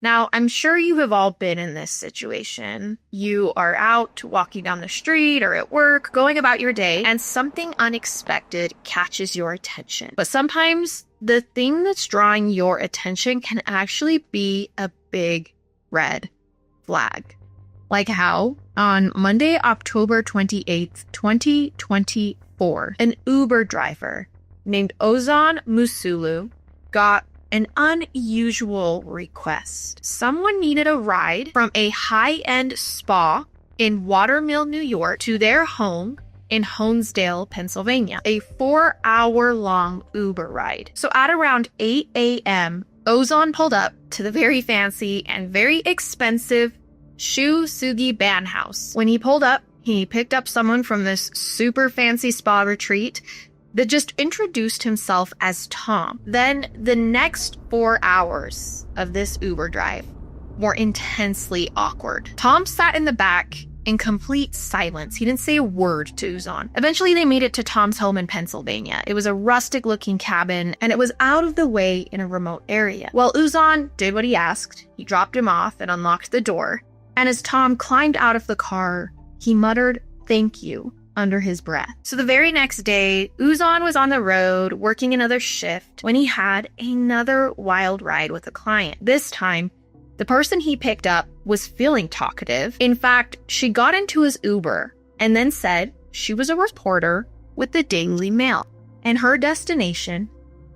Now, I'm sure you have all been in this situation. You are out walking down the street or at work, going about your day, and something unexpected catches your attention. But sometimes the thing that's drawing your attention can actually be a big red flag. Like how on Monday, October 28th, 2024, an Uber driver named Ozan Musulu got an unusual request. Someone needed a ride from a high-end spa in Watermill, New York to their home in Honesdale, Pennsylvania. A 4-hour-long Uber ride. So at around 8 a.m., Ozan pulled up to the very fancy and very expensive Shu Sugi Ban House. When he pulled up, he picked up someone from this super fancy spa retreat that just introduced himself as Tom. Then the next 4 hours of this Uber drive were intensely awkward. Tom sat in the back in complete silence. He didn't say a word to Ozan. Eventually, they made it to Tom's home in Pennsylvania. It was a rustic-looking cabin, and it was out of the way in a remote area. Well, Ozan did what he asked. He dropped him off and unlocked the door. And as Tom climbed out of the car, he muttered, "Thank you," under his breath. So the very next day, Ozan was on the road working another shift when he had another wild ride with a client. This time, the person he picked up was feeling talkative. In fact, she got into his Uber and then said she was a reporter with the Daily Mail, and her destination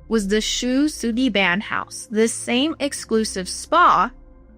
was the Shu Sugi Ban House, the same exclusive spa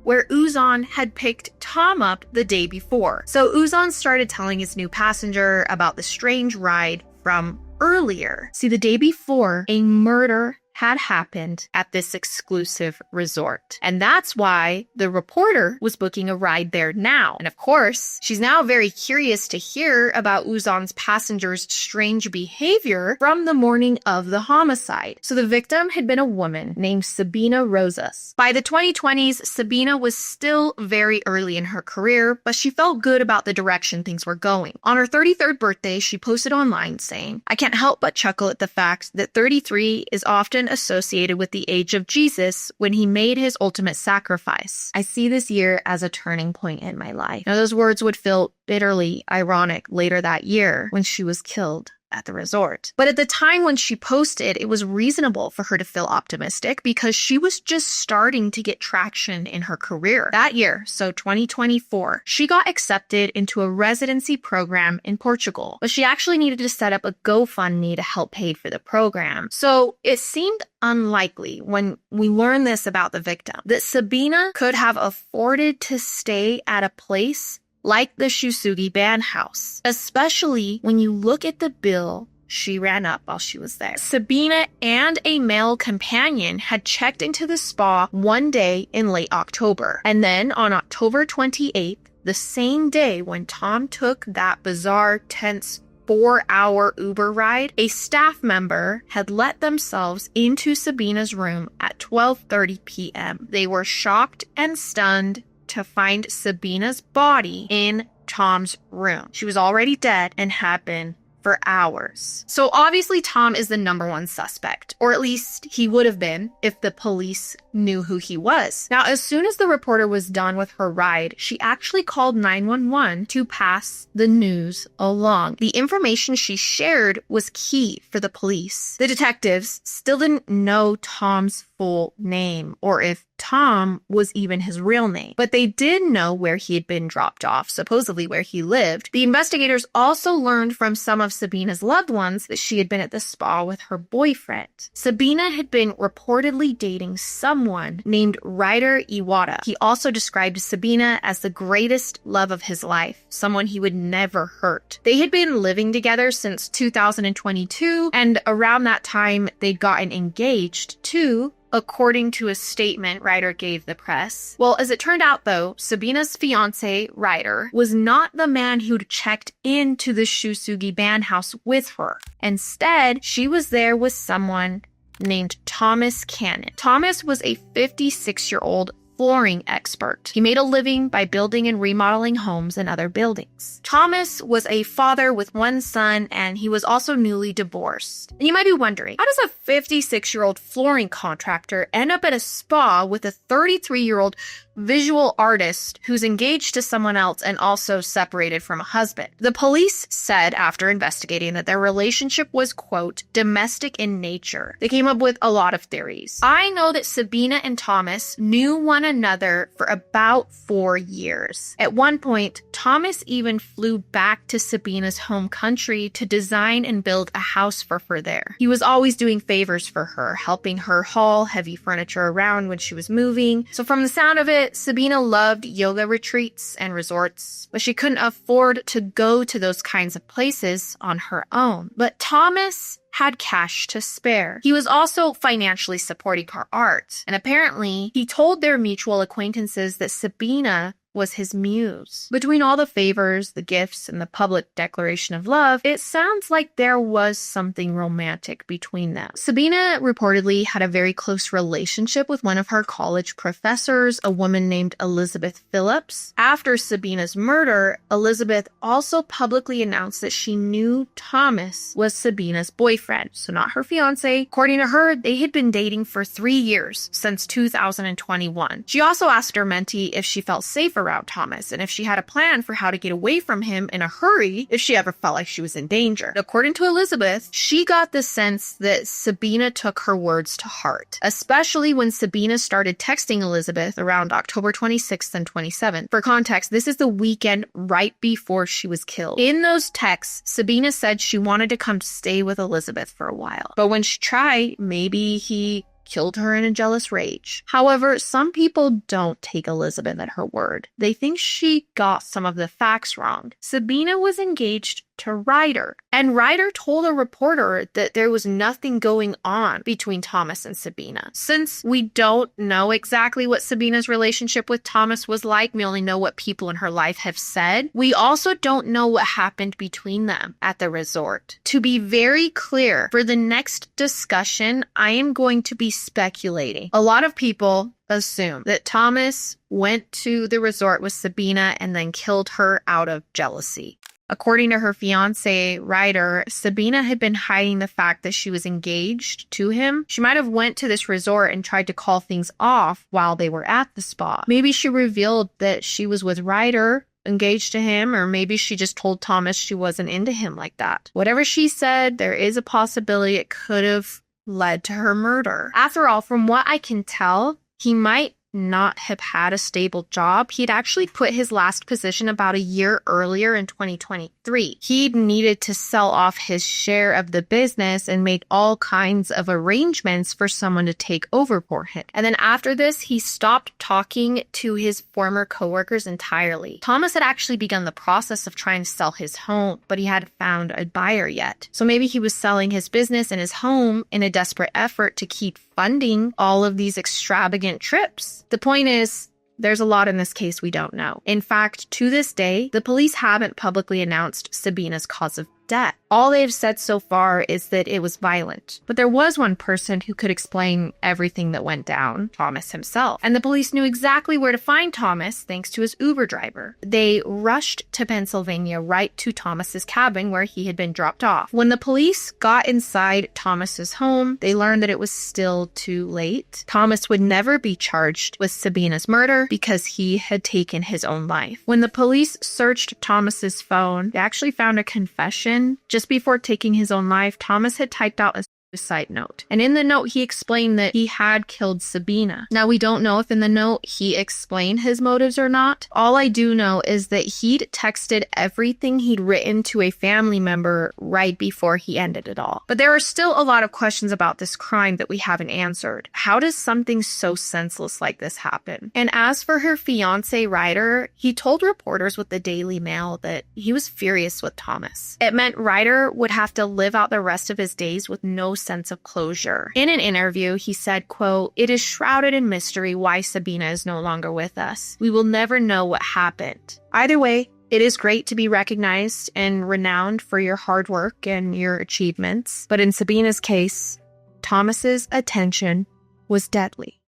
where Ozan had picked Tom up the day before. So Ozan started telling his new passenger about the strange ride from earlier. See, the day before, a murder had happened at this exclusive resort. And that's why the reporter was booking a ride there now. And of course, she's now very curious to hear about Ozan's passenger's strange behavior from the morning of the homicide. So the victim had been a woman named Sabina Rosas. By the 2020s, Sabina was still very early in her career, but she felt good about the direction things were going. On her 33rd birthday, she posted online saying, "I can't help but chuckle at the fact that 33 is often associated with the age of Jesus when he made his ultimate sacrifice. I see this year as a turning point in my life." Now, those words would feel bitterly ironic later that year when she was killed at the resort. But at the time when she posted, it was reasonable for her to feel optimistic because she was just starting to get traction in her career. That year, so 2024, she got accepted into a residency program in Portugal, but she actually needed to set up a GoFundMe to help pay for the program. So it seemed unlikely when we learned this about the victim that Sabina could have afforded to stay at a place like the Shu Sugi Ban House, especially when you look at the bill she ran up while she was there. Sabina and a male companion had checked into the spa one day in late October. And then on October 28th, the same day when Tom took that bizarre, tense 4-hour Uber ride, a staff member had let themselves into Sabina's room at 12:30 p.m. They were shocked and stunned to find Sabina's body in Tom's room. She was already dead and had been for hours. So obviously Tom is the number one suspect, or at least he would have been if the police knew who he was. Now, as soon as the reporter was done with her ride, she actually called 911 to pass the news along. The information she shared was key for the police. The detectives still didn't know Tom's full name or if Tom was even his real name, but they did know where he had been dropped off, supposedly where he lived. The investigators also learned from some of Sabina's loved ones that she had been at the spa with her boyfriend. Sabina had been reportedly dating someone named Ryder Iwata. He also described Sabina as the greatest love of his life, someone he would never hurt. They had been living together since 2022, and around that time, they'd gotten engaged too, according to a statement Ryder gave the press. Well, as it turned out, though, Sabina's fiancé, Ryder, was not the man who'd checked into the Shu Sugi Ban House with her. Instead, she was there with someone named Thomas Cannon. Thomas was a 56-year-old flooring expert. He made a living by building and remodeling homes and other buildings. Thomas was a father with one son, and he was also newly divorced. And you might be wondering, how does a 56-year-old flooring contractor end up at a spa with a 33-year-old visual artist who's engaged to someone else and also separated from a husband? The police said after investigating that their relationship was, quote, domestic in nature. They came up with a lot of theories. I know that Sabina and Thomas knew one another for about 4 years. At one point, Thomas even flew back to Sabina's home country to design and build a house for her there. He was always doing favors for her, helping her haul heavy furniture around when she was moving. So from the sound of it, Sabina loved yoga retreats and resorts, but she couldn't afford to go to those kinds of places on her own. But Thomas had cash to spare. He was also financially supporting her art, and apparently he told their mutual acquaintances that Sabina was his muse. Between all the favors, the gifts, and the public declaration of love, it sounds like there was something romantic between them. Sabina reportedly had a very close relationship with one of her college professors, a woman named Elizabeth Phillips. After Sabina's murder, Elizabeth also publicly announced that she knew Thomas was Sabina's boyfriend, so not her fiance. According to her, they had been dating for 3 years, since 2021. She also asked her mentee if she felt safe around Thomas and if she had a plan for how to get away from him in a hurry if she ever felt like she was in danger. According to Elizabeth, she got the sense that Sabina took her words to heart, especially when Sabina started texting Elizabeth around October 26th and 27th. For context, this is the weekend right before she was killed. In those texts, Sabina said she wanted to come stay with Elizabeth for a while, but when she tried, maybe he killed her in a jealous rage. However, some people don't take Elizabeth at her word. They think she got some of the facts wrong. Sabina was engaged to Ryder, and Ryder told a reporter that there was nothing going on between Thomas and Sabina. Since we don't know exactly what Sabina's relationship with Thomas was like, we only know what people in her life have said, we also don't know what happened between them at the resort. To be very clear, for the next discussion, I am going to be speculating. A lot of people assume that Thomas went to the resort with Sabina and then killed her out of jealousy. According to her fiance, Ryder, Sabina had been hiding the fact that she was engaged to him. She might have went to this resort and tried to call things off while they were at the spa. Maybe she revealed that she was with Ryder, engaged to him, or maybe she just told Thomas she wasn't into him like that. Whatever she said, there is a possibility it could have led to her murder. After all, from what I can tell, he might not have had a stable job. He'd actually quit his last position about a year earlier in 2023. He needed to sell off his share of the business and make all kinds of arrangements for someone to take over for him. And then after this, he stopped talking to his former coworkers entirely. Thomas had actually begun the process of trying to sell his home, but he hadn't found a buyer yet. So maybe he was selling his business and his home in a desperate effort to keep funding all of these extravagant trips. The point is, there's a lot in this case we don't know. In fact, to this day, the police haven't publicly announced Sabina's cause of death. All they've said so far is that it was violent. But there was one person who could explain everything that went down, Thomas himself. And the police knew exactly where to find Thomas thanks to his Uber driver. They rushed to Pennsylvania right to Thomas's cabin where he had been dropped off. When the police got inside Thomas's home, they learned that it was still too late. Thomas would never be charged with Sabina's murder because he had taken his own life. When the police searched Thomas's phone, they actually found a confession. Just before taking his own life, Thomas had typed out a suicide note. And in the note, he explained that he had killed Sabina. Now, we don't know if in the note he explained his motives or not. All I do know is that he'd texted everything he'd written to a family member right before he ended it all. But there are still a lot of questions about this crime that we haven't answered. How does something so senseless like this happen? And as for her fiance, Ryder, he told reporters with the Daily Mail that he was furious with Thomas. It meant Ryder would have to live out the rest of his days with no sense of closure. In an interview, he said, quote, "It is shrouded in mystery why Sabina is no longer with us. We will never know what happened." Either way, it is great to be recognized and renowned for your hard work and your achievements. But in Sabina's case, Thomas's attention was deadly.